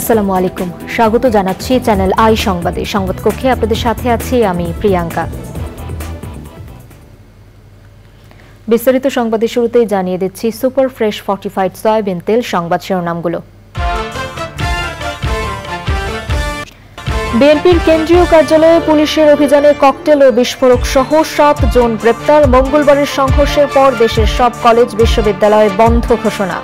আসসালামু আলাইকুম, স্বাগত জানাচ্ছি চ্যানেল আই সংবাদে। সংবাদ কক্ষে আপনাদের সাথে আছি আমি প্রিয়াঙ্কা। বিস্তারিত সংবাদের শুরুতেই জানিয়ে দিচ্ছি সুপার ফ্রেশ ফর্টিফাইড সয়াবিন তেল সংবাদ শিরোনামগুলো। বিএনপির কেন্দ্রীয় কার্যালয়ে পুলিশের অভিযানে ককটেল ও বিস্ফোরক সহ 7 জন গ্রেপ্তার। মঙ্গলবারের সংঘর্ষের পর দেশের সব কলেজ বিশ্ববিদ্যালয় বন্ধ ঘোষণা।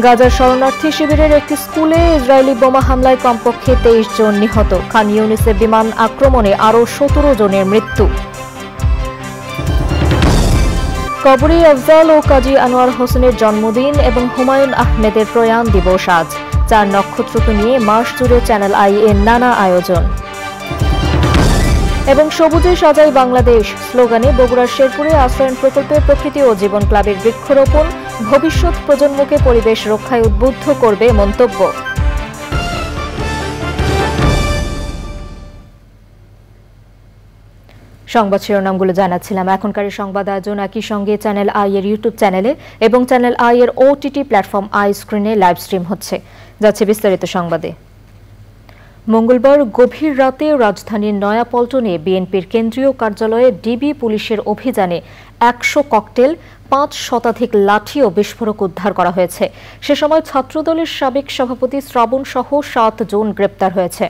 গাজার শরণার্থী শিবিরের একটি স্কুলে ইসরায়েলি বোমা হামলায় কমপক্ষে 23 জন নিহত। খান ইউনিসে বিমান আক্রমণে আরও 17 জনের মৃত্যু। কবরী আফজাল ও কাজী আনোয়ার হোসেনের জন্মদিন এবং হুমায়ুন আহমেদের প্রয়াণ দিবস আজ। 4 নক্ষত্রকে নিয়ে মাস জুড়ে চ্যানেল আই এর নানা আয়োজন। এবং সবুজে সাজাই বাংলাদেশ স্লোগানে বগুড়ার শেরপুরে আশ্রয়ণ প্রকল্পে প্রকৃতি ও জীবন ক্লাবের বৃক্ষরোপণ। ভবিষ্যৎ প্রজন্মকে পরিবেশ রক্ষায় উদ্বুদ্ধ করবে মন্তব্য। সংবাদ শিরোনামগুলো জানাচ্ছিলাম। এখনকার সংবাদ আয়োজন একই সঙ্গে চ্যানেল আই এর ইউটিউব চ্যানেলে এবং চ্যানেল আই এর ওটিটি প্ল্যাটফর্ম আই স্ক্রিনে লাইভ স্ট্রিম হচ্ছে। যাচ্ছে বিস্তারিত সংবাদে। মঙ্গলবার গভীর রাতে রাজধানীর নয়াপল্টনে বিএনপির কেন্দ্রীয় কার্যালয়ে ডিবি পুলিশের অভিযানে 100 ককটেল, 5 শতাধিক লাঠি ও বিস্ফোরক উদ্ধার করা হয়েছে। সে সময় ছাত্রদলের সাবেক সভাপতি শ্রাবণ সহ 7 জন গ্রেপ্তার হয়েছে।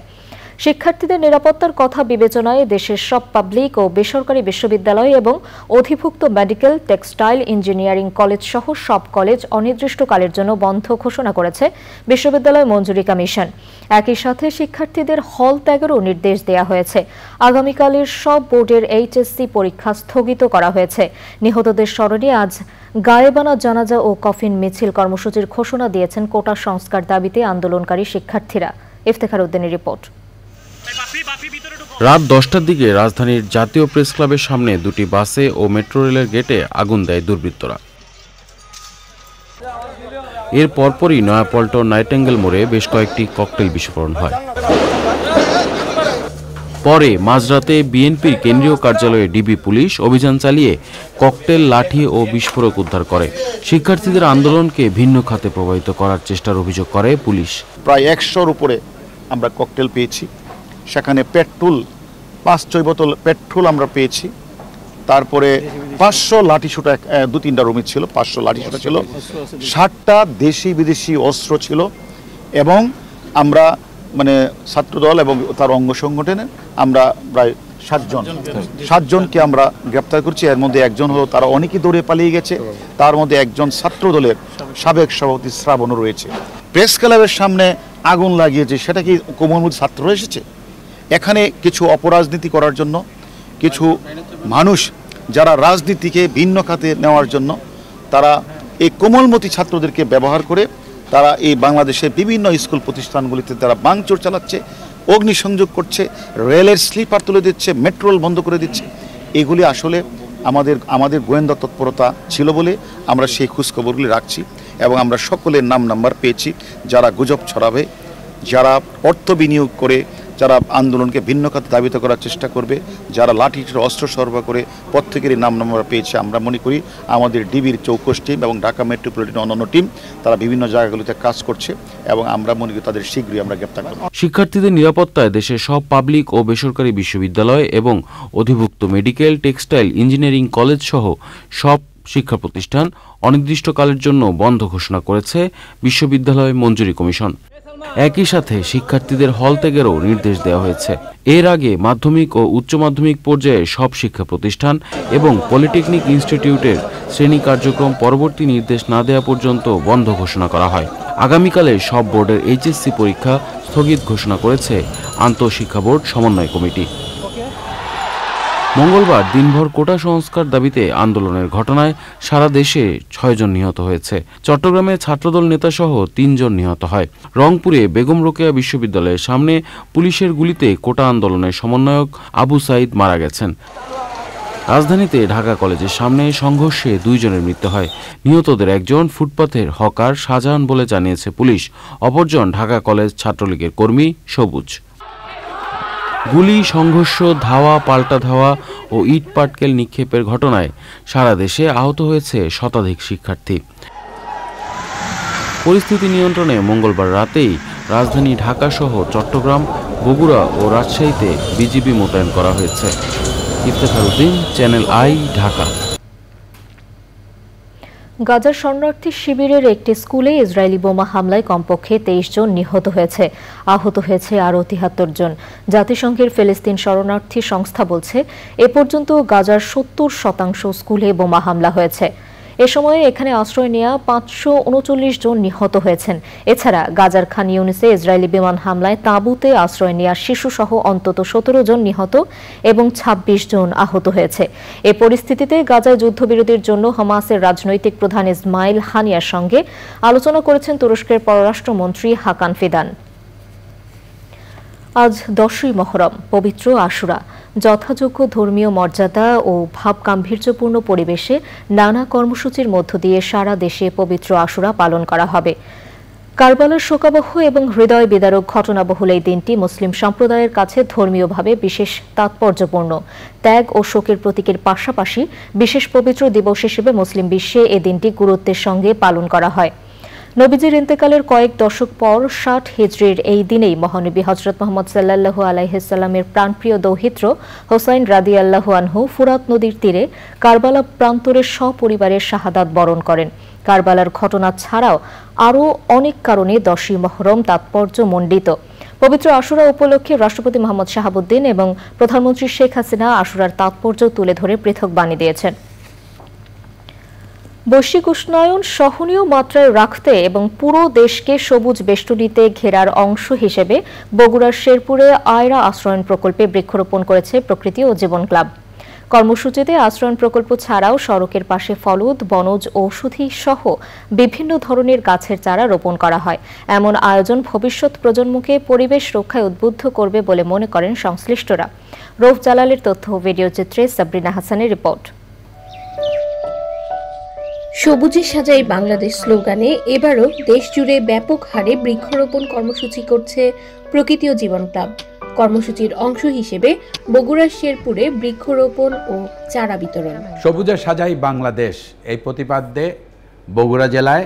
শিক্ষার্থীদের নিরাপত্তার কথা বিবেচনায় দেশের সব পাবলিক ও বেসরকারি বিশ্ববিদ্যালয় এবং অধিভুক্ত মেডিকেল, টেক্সটাইল, ইঞ্জিনিয়ারিং কলেজ সহ সব কলেজ অনির্দিষ্টকালের জন্য বন্ধ ঘোষণা করেছে বিশ্ববিদ্যালয় মঞ্জুরি কমিশন। একই সাথে শিক্ষার্থীদের হল ত্যাগেরও নির্দেশ দেওয়া হয়েছে। আগামীকালের সব বোর্ডের এইচএসসি পরীক্ষা স্থগিত করা হয়েছে। নিহতদের স্মরণে আজ গায়েবানা জানাজা ও কফিন মিছিল কর্মসূচির ঘোষণা দিয়েছেন কোটা সংস্কার দাবিতে আন্দোলনকারী শিক্ষার্থীরা। ইফতেখার উদ্দিনের রিপোর্ট। রাত 10টার দিকে রাজধানীর জাতীয় প্রেস ক্লাবের সামনে 2টি বাসে ও মেট্রো রেলের গেটে আগুন দেয় দুর্বৃত্তরা। এর পরপরই নয়াপল্টন নাইটেঙ্গেল মোড়ে বেশ কয়েকটি ককটেল বিস্ফোরণ হয়। পরে মাঝরাতে বিএনপির কেন্দ্রীয় কার্যালয়ে ডিবি পুলিশ অভিযান চালিয়ে ককটেল, লাঠি ও বিস্ফোরক উদ্ধার করে। শিক্ষার্থীদের আন্দোলনকে ভিন্ন খাতে প্রভাবিত করার চেষ্টার অভিযোগ করে পুলিশ। প্রায় 100-র উপরে আমরা ককটেল পেয়েছি। সেখানে পেট্রোল 5-6 বোতল পেট্রোল আমরা পেয়েছি। তারপরে 500 লাঠিসোঁটা 2-3টা রুমে ছিল, 500 লাঠিসোঁটা ছিল, 60টা দেশি বিদেশি অস্ত্র ছিল। এবং আমরা ছাত্রদল এবং তার অঙ্গ সংগঠনে আমরা প্রায় 7 জনকে আমরা গ্রেপ্তার করছি। এর মধ্যে একজন হলো, তারা অনেকেই দৌড়ে পালিয়ে গেছে। তার মধ্যে একজন ছাত্রদলের সাবেক সভাপতি শ্রাবণও রয়েছে। প্রেস ক্লাবের সামনে আগুন লাগিয়েছে, সেটা কি কোমলমতি ছাত্ররা এসেছে? এখানে কিছু অপরাজনীতি করার জন্য, কিছু মানুষ যারা রাজনীতিকে ভিন্ন খাতে নেওয়ার জন্য তারা এই কোমলমতি ছাত্রদেরকে ব্যবহার করে তারা এই বাংলাদেশের বিভিন্ন স্কুল প্রতিষ্ঠানগুলিতে তারা ভাঙচুর চালাচ্ছে, অগ্নিসংযোগ করছে, রেলের স্লিপার তুলে দিচ্ছে, মেট্রো রেল বন্ধ করে দিচ্ছে। এগুলি আসলে আমাদের গোয়েন্দা তৎপরতা ছিল বলে আমরা সেই খোঁজখবরগুলি রাখছি। এবং আমরা সকলের নাম্বার পেয়েছি যারা গুজব ছড়াবে, যারা অর্থ বিনিয়োগ করে যারা আন্দোলনকে ভিন্ন খাতে ধাবিত করার চেষ্টা করবে, যারা লাঠি অস্ত্র সরবরাহ করে, প্রত্যেকেরই নাম্বার পেয়েছে। আমরা মনে করি আমাদের ডিবির চৌকস টিম এবং ঢাকা মেট্রোপলিটন অন্যান্য টিম তারা বিভিন্ন জায়গাগুলিতে কাজ করছে এবং আমরা মনে করি তাদের শীঘ্রই আমরা গ্রেপ্তার করব। শিক্ষার্থীদের নিরাপত্তায় দেশের সব পাবলিক ও বেসরকারি বিশ্ববিদ্যালয় এবং অধিভুক্ত মেডিকেল, টেক্সটাইল, ইঞ্জিনিয়ারিং কলেজ সহ সব শিক্ষা প্রতিষ্ঠান অনির্দিষ্টকালের জন্য বন্ধ ঘোষণা করেছে বিশ্ববিদ্যালয় মঞ্জুরি কমিশন। একই সাথে শিক্ষার্থীদের হল ত্যাগেরও নির্দেশ দেওয়া হয়েছে। এর আগে মাধ্যমিক ও উচ্চ মাধ্যমিক পর্যায়ে সব শিক্ষা প্রতিষ্ঠান এবং পলিটেকনিক ইনস্টিটিউটের শ্রেণী কার্যক্রম পরবর্তী নির্দেশ না দেওয়া পর্যন্ত বন্ধ ঘোষণা করা হয়। আগামীকালে সব বোর্ডের এইচএসসি পরীক্ষা স্থগিত ঘোষণা করেছে আন্তঃশিক্ষা বোর্ড সমন্বয় কমিটি। মঙ্গলবার দিনভর কোটা সংস্কার দাবিতে আন্দোলনের ঘটনায় সারা দেশে 6 জন নিহত হয়েছে। চট্টগ্রামে ছাত্রদল নেতাসহ 3 জন নিহত হয়। রংপুরে বেগম রোকেয়া বিশ্ববিদ্যালয়ের সামনে পুলিশের গুলিতে কোটা আন্দোলনের সমন্বয়ক আবু সাইদ মারা গেছেন। রাজধানীতে ঢাকা কলেজের সামনে সংঘর্ষে 2 জনের মৃত্যু হয়। নিহতদের একজন ফুটপাথের হকার শাহজাহান বলে জানিয়েছে পুলিশ, অপরজন ঢাকা কলেজ ছাত্রলীগের কর্মী সবুজ। গুলি, সংঘর্ষ, ধাওয়া, পাল্টা ধাওয়া ও ইট পাটকেল নিক্ষেপের ঘটনায় সারা দেশে আহত হয়েছে শতাধিক শিক্ষার্থী। পরিস্থিতি নিয়ন্ত্রণে মঙ্গলবার রাতেই রাজধানী ঢাকা সহ চট্টগ্রাম, বগুড়া ও রাজশাহীতে বিজিবি মোতায়েন করা হয়েছে। Iftekhar Uddin, channel I, Dhaka. গাজার শরণার্থী শিবিরের একটি স্কুলে ইসরায়েলি বোমা হামলায় কমপক্ষে 23 জন নিহত হয়েছে, আহত হয়েছে আরও 73 জন। জাতিসংঘের ফিলিস্তিন শরণার্থী সংস্থা বলছে এ পর্যন্ত গাজার 70% স্কুলে বোমা হামলা হয়েছে। এ সময়ে এখানে আশ্রয় নেওয়া 539 জন নিহত হয়েছেন। এছাড়া গাজার খান ইউনিসে ইসরায়েলি বিমান হামলায় তাঁবুতে আশ্রয় নেওয়া শিশুসহ অন্তত 17 জন নিহত এবং 26 জন আহত হয়েছে। এ পরিস্থিতিতে গাজায় যুদ্ধবিরতির জন্য হামাসের রাজনৈতিক প্রধান ইসমাইল হানিয়ার সঙ্গে আলোচনা করেছেন তুরস্কের পররাষ্ট্রমন্ত্রী হাকান ফিদান। আজ 10ই মহরম, পবিত্র আশুরা। যথাযোগ্য ধর্মীয় মর্যাদা ও ভাবগাম্ভীর্যপূর্ণ পরিবেশে নানা কর্মসূচির মধ্য দিয়ে সারা দেশে পবিত্র আশুরা পালন করা হবে। কারবালার শোকাবহ এবং হৃদয় বিদারক ঘটনাবহুল এই দিনটি মুসলিম সম্প্রদায়ের কাছে ধর্মীয়ভাবে বিশেষ তাৎপর্যপূর্ণ। ত্যাগ ও শোকের প্রতীকের পাশাপাশি বিশেষ পবিত্র দিবস হিসেবে মুসলিম বিশ্বে এ দিনটি গুরুত্বের সঙ্গে পালন করা হয়। নবীজির ইন্তেকালের কয়েক দশক পর 60 হিজরির এই দিনেই মহানবী হযরত মুহাম্মদ সাল্লাল্লাহু আলাইহি সাল্লামের প্রাণপ্রিয় দৌহিত্র হোসাইন রাদিয়াল্লাহু আনহু ফুরাত নদীর তীরে কারবালা প্রান্তরে সপরিবারের শাহাদাত বরণ করেন। কারবালার ঘটনা ছাড়াও আরও অনেক কারণে 10ই মহরম তাৎপর্যমণ্ডিত। পবিত্র আশুরা উপলক্ষে রাষ্ট্রপতি মোহাম্মদ শাহাবুদ্দিন এবং প্রধানমন্ত্রী শেখ হাসিনা আশুরার তাৎপর্য তুলে ধরে পৃথক বাণী দিয়েছেন। বৈশ্বিক উষ্ণায়ন সহনীয় মাত্রায় রাখতে এবং পুরো দেশকে সবুজ বেষ্টনীতে ঘেরার অংশ হিসেবে বগুড়ার শেরপুরে আয়রা আশ্রয়ন প্রকল্পে বৃক্ষরোপণ করেছে প্রকৃতি ও জীবন ক্লাব। কর্মসূচিতে আশ্রয়ন প্রকল্প ছাড়াও সড়কের পাশে ফলদ, বনজ, ঔষধি সহ বিভিন্ন ধরনের গাছের চারা রোপণ করা হয়। এমন আয়োজন ভবিষ্যৎ প্রজন্মকে পরিবেশ রক্ষায় উদ্বুদ্ধ করবে বলে মনে করেন সংশ্লিষ্টরা। রৌফ জালালের তথ্য ও ভিডিও চিত্রে সাবরিনা হাসানের রিপোর্ট। সবুজে সাজাই বাংলাদেশ স্লোগানে এবারও দেশজুড়ে ব্যাপক হারে বৃক্ষরোপণ কর্মসূচি করছে প্রকৃতি ও জীবন ক্লাব। কর্মসূচির অংশ হিসেবে বগুড়ার শেরপুরে বৃক্ষরোপণ ও চারা বিতরণ। সবুজে সাজাই বাংলাদেশ এই প্রতিপাদ্যে বগুড়া জেলায়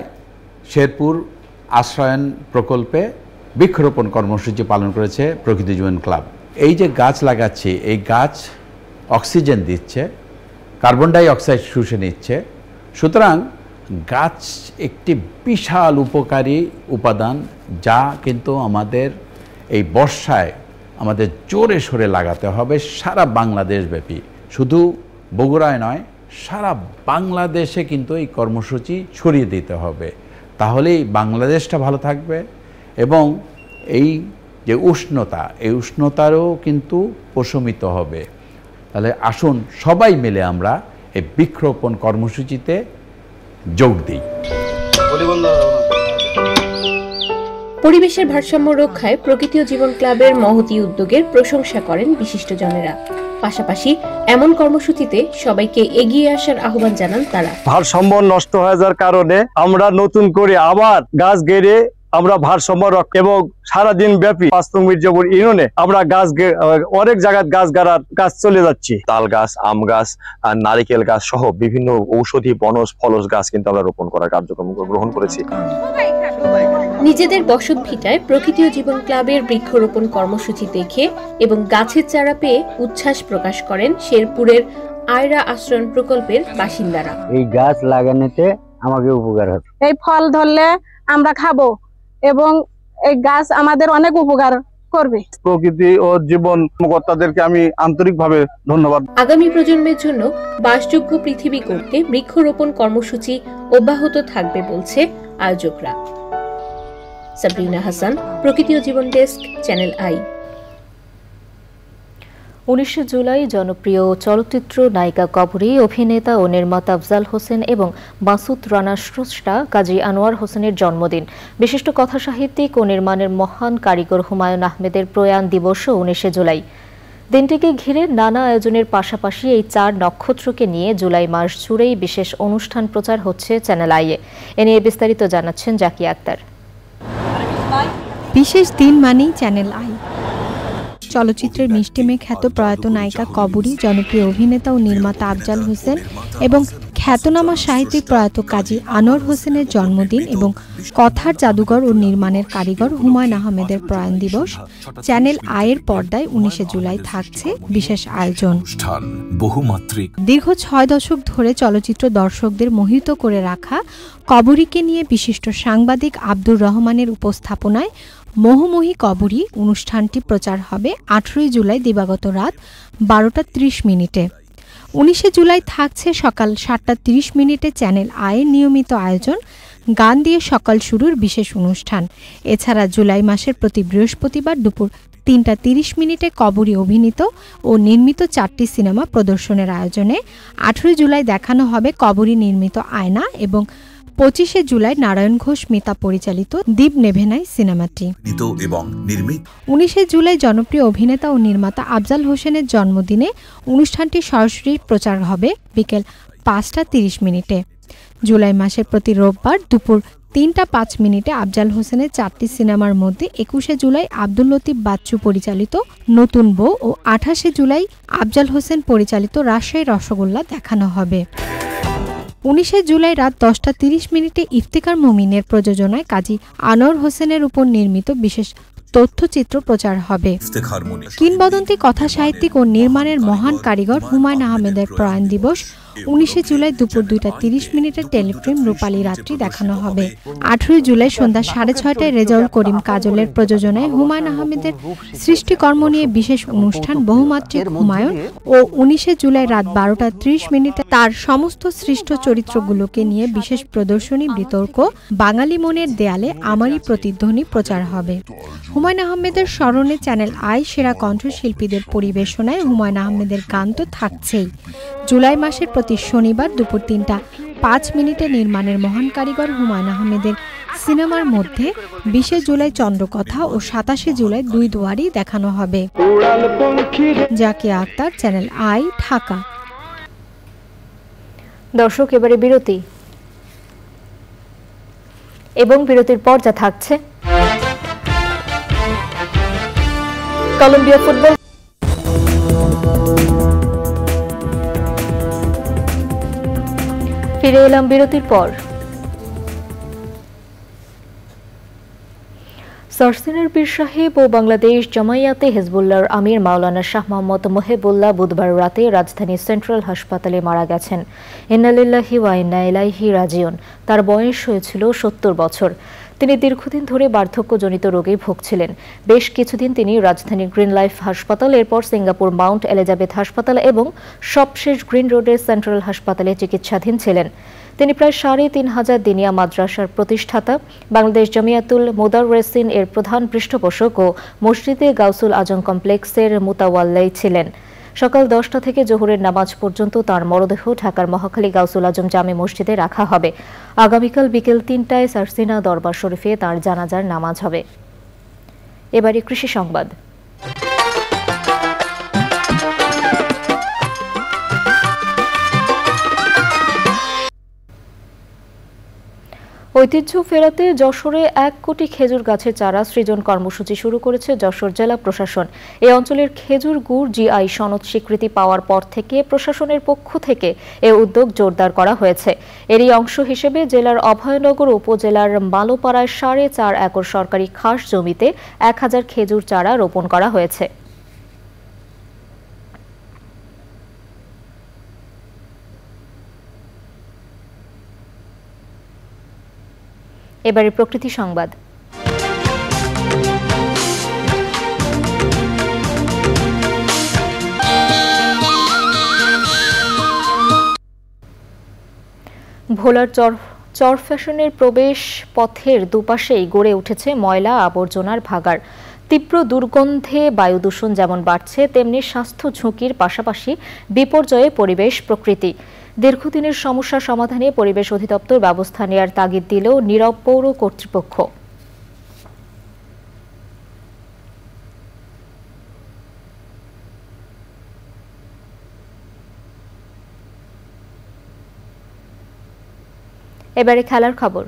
শেরপুর আশ্রয়ন প্রকল্পে বৃক্ষরোপণ কর্মসূচি পালন করেছে প্রকৃতি জীবন ক্লাব। এই যে গাছ লাগাচ্ছি, এই গাছ অক্সিজেন দিচ্ছে, কার্বন ডাই অক্সাইড শুষে নিচ্ছে। সুতরাং গাছ একটি বিশাল উপকারী উপাদান, যা কিন্তু আমাদের এই বর্ষায় আমাদের জোরে সোরে লাগাতে হবে সারা বাংলাদেশ ব্যাপী। শুধু বগুড়ায় নয়, সারা বাংলাদেশে কিন্তু এই কর্মসূচি ছড়িয়ে দিতে হবে। তাহলেই বাংলাদেশটা ভালো থাকবে এবং এই যে উষ্ণতা, এই উষ্ণতারও কিন্তু প্রশমিত হবে। তাহলে আসুন সবাই মিলে আমরা এই বৃক্ষরোপণ কর্মসূচিতে যোগ দিই। পরিবেশের ভারসাম্য রক্ষায় প্রকৃতি ও জীবন ক্লাবের মহতী উদ্যোগের প্রশংসা করেন বিশিষ্টজনেরা। পাশাপাশি এমন কর্মসূচিতে সবাইকে এগিয়ে আসার আহ্বান জানান তারা। ভারসাম্য নষ্ট হয়ে যাওয়ার কারণে আমরা নতুন করে আবার গাছ গেড়ে আমরা ভারসাম্য রক্ষা এবং সারাদিন ব্যাপী 5 নং মির্জাপুর ইউনিয়নে আমরা গাছ অনেক জায়গায় গাছ গাড়ার কাজ চলে যাচ্ছে। তাল গাছ, আম গাছ আর নারিকেল গাছ সহ বিভিন্ন ঔষধি বনজ ফলজ গাছ কিন্তু আমরা রোপণ করার কার্যক্রম গ্রহণ করেছি। নিজেদের বসত ভিটায় প্রকৃতি ও জীবন ক্লাবের বৃক্ষরোপণ কর্মসূচি দেখে এবং গাছের চারা পেয়ে উচ্ছ্বাস প্রকাশ করেন শেরপুরের আয়রা আশ্রয়ন প্রকল্পের বাসিন্দারা। এই গাছ লাগানোতে আমাকে উপকার হবে। এই ফল ধরলে আমরা খাবো এবং এই গাছ আমাদের অনেক উপকার করবে। প্রকৃতি ও জীবন কর্তাদেরকে আমি আন্তরিকভাবে ধন্যবাদ। আগামী প্রজন্মের জন্য বাসযোগ্য পৃথিবী করতে বৃক্ষরোপণ কর্মসূচি অব্যাহত থাকবে বলছে আয়োজকরা। সাবরিনা হাসান, প্রকৃতি ও জীবন ডেস্ক, চ্যানেল আই। 19 জুলাই জনপ্রিয় চলচ্চিত্র নায়িকা কবরী অভিনেতা ও নির্মাতা আফজাল হোসেন এবং মাসুদ রানার স্রষ্টা কাজী আনোয়ার হোসেনের জন্মদিন। বিশিষ্ট কথাসাহিত্যিক ও নির্মাণের মহান কারিগর হুমায়ুন আহমেদের প্রয়াণ দিবসও 19 জুলাই। দিনটিকে ঘিরে নানা আয়োজনের পাশাপাশি এই 4 নক্ষত্রকে নিয়ে জুলাই মাস জুড়েই বিশেষ অনুষ্ঠান প্রচার হচ্ছে চ্যানেল আইয়ে। এ নিয়ে বিস্তারিত জানাচ্ছেন জাকিয়া আক্তার। বিশেষ দিন মানেই চ্যানেল আই। চলচ্চিত্রের মিষ্টি মেয়ে খ্যাত প্রয়াত নায়িকা কবরী, জনপ্রিয় অভিনেতা ও নির্মাতা আফজাল হোসেন এবং খ্যাতনামা সাহিত্যিক প্রয়াত কাজী আনোয়ার হোসেনের জন্মদিন এবং কথার জাদুঘর ও নির্মাণের কারিগর হুমায়ুন আহমেদের প্রয়াণ দিবস চ্যানেল আয়ের পর্দায় 19 জুলাই থাকছে বিশেষ আয়োজন। দীর্ঘ 6 দশক ধরে চলচ্চিত্র দর্শকদের মোহিত করে রাখা কবরীকে নিয়ে বিশিষ্ট সাংবাদিক আব্দুর রহমানের উপস্থাপনায় মোহময়ী কবরী অনুষ্ঠানটি প্রচার হবে 18 জুলাই দিবাগত রাত 12:30 19 জুলাই থাকছে সকাল 7:30 চ্যানেল আয়ের নিয়মিত আয়োজন গান দিয়ে সকাল শুরুর বিশেষ অনুষ্ঠান। এছাড়া জুলাই মাসের প্রতি বৃহস্পতিবার দুপুর 3:30 কবরী অভিনীত ও নির্মিত 4টি সিনেমা প্রদর্শনের আয়োজনে 18 জুলাই দেখানো হবে কবরী নির্মিত আয়না এবং 25 জুলাই নারায়ণ ঘোষ মিতা পরিচালিত দ্বীপ নেভেনাই সিনেমাটি। 19 জুলাই জনপ্রিয় অভিনেতা ও নির্মাতা আফজাল হোসেনের জন্মদিনে অনুষ্ঠানটি সরাসরি প্রচার হবে বিকেল 5:30। জুলাই মাসের প্রতি রোববার দুপুর 3:05 আফজাল হোসেনের 4টি সিনেমার মধ্যে 21 জুলাই আব্দুল লতিফ বাচ্চু পরিচালিত নতুন বউ ও 28 জুলাই আফজাল হোসেন পরিচালিত রাজশাহী রসগোল্লা দেখানো হবে। 19 জুলাই রাত 10:30 ইফতিকার মুমিনের প্রযোজনায় কাজী আনোয়ার হোসেনের উপর নির্মিত বিশেষ তথ্যচিত্র প্রচার হবে। কিংবদন্তি কথা সাহিত্যিক ও নির্মাণের মহান কারিগর হুমায়ুন আহমেদের প্রয়াণ দিবস 19 জুলাই দুপুর 2:30 টেলিফিল্ম রূপালী রাত্রি দেখানো হবে। 18 জুলাই সন্ধ্যা 6:30 রেজাউল করিম কাজলের প্রযোজনায় হুমায়ুন আহমেদের সৃষ্টিকর্ম নিয়ে বিশেষ অনুষ্ঠান বহুমাত্রিক হুমায়ুন ও 19 জুলাই রাত 12:30 তার সমস্ত সৃষ্ট চরিত্রগুলোকে নিয়ে বিশেষ প্রদর্শনী বিতর্ক বাঙালি মনের দেয়ালে আমারই প্রতিধ্বনি প্রচার হবে। হুমায়ুন আহমেদের স্মরণে চ্যানেল আই সেরা কণ্ঠশিল্পীদের পরিবেশনায় হুমায়ুন আহমেদের গান তো থাকছেই। জুলাই মাসের প্রতি শনিবার দুপুর 3:05 নির্মাণের মহান কারিগর হুমায়ুন আহমেদের সিনেমার মধ্যে 20 জুলাই চন্দ্রকথা ও 27 জুলাই দুই দুয়ারি দেখানো হবে। Zakia Akter, Channel I, Dhaka. দর্শক, এবারে বিরতি এবং বিরতির পর যা থাকছে কলম্বিয়া ফুটবল ফিরে এলাম বিরতির পর। সরসিনার পীর সাহেব ও বাংলাদেশ জামায়াতে হিজবুল্লাহর আমির মাওলানা শাহ মোহাম্মদ মুহিবুল্লাহ বুধবার রাতে রাজধানী সেন্ট্রাল হাসপাতালে মারা গেছেন। ইন্না লিল্লাহি ওয়া ইন্না ইলাইহি রাজিউন। তার বয়স হয়েছিল 70 বছর। তিনি দীর্ঘদিন ধরে বার্ধক্যজনিত রোগে ভুগছিলেন। বেশ কিছুদিন তিনি রাজধানীর গ্রিন লাইফ হাসপাতাল, এরপর সিঙ্গাপুর মাউন্ট এলিজাবেথ হাসপাতাল এবং সবশেষ গ্রিন রোডের সেন্ট্রাল হাসপাতালে চিকিৎসাধীন ছিলেন। তিনি প্রায় 3,500 দিনিয়া মাদ্রাসার প্রতিষ্ঠাতা, বাংলাদেশ জামিয়াতুল মুদাররিসিন এর প্রধান পৃষ্ঠপোষক ও মসজিদে গাউসুল আজম কমপ্লেক্সের মুতাওয়াল্লি ছিলেন। সকাল 10টা থেকে জোহরের নামাজ পর্যন্ত তার মরদেহ ঢাকার মহাখালী গাউসুল আজম জামে মসজিদে রাখা হবে। আগামীকাল বিকেল 3টায় সারসিনা দরবার শরীফে তার জানাজার নামাজ হবে। এবারে কৃষি সংবাদ। ঐতিহ্য ফেরাতে যশোরে 1 কোটি খেজুর গাছের চারা সৃজন কর্মসূচি শুরু করেছে যশোর জেলা প্রশাসন। এই অঞ্চলের খেজুর গুড় জিআই সনদ স্বীকৃতি পাওয়ার পর থেকে প্রশাসনের পক্ষ থেকে এ উদ্যোগ জোরদার করা হয়েছে। এরই অংশ হিসেবে জেলার অভয়নগর উপজেলার মালোপাড়ায় 4.5 একর সরকারি খাস জমিতে 1000 খেজুর চারা রোপণ করা হয়েছে। এবারে প্রকৃতি সংবাদ। ভোলার চরফ্যাশনের প্রবেশ পথের দুপাশেই গড়ে উঠেছে ময়লা আবর্জনার ভাগাড়। তীব্র দুর্গন্ধে বায়ু দূষণ যেমন বাড়ছে, তেমনি স্বাস্থ্য ঝুঁকির পাশাপাশি বিপর্যয়ে পরিবেশ প্রকৃতি। দীর্ঘদিনের সমস্যা সমাধানে পরিবেশ অধিদপ্তর ব্যবস্থা নেয়ার তাগিদ দিলেও নীরব পৌর কর্তৃপক্ষ। এবারে খেলার খবর।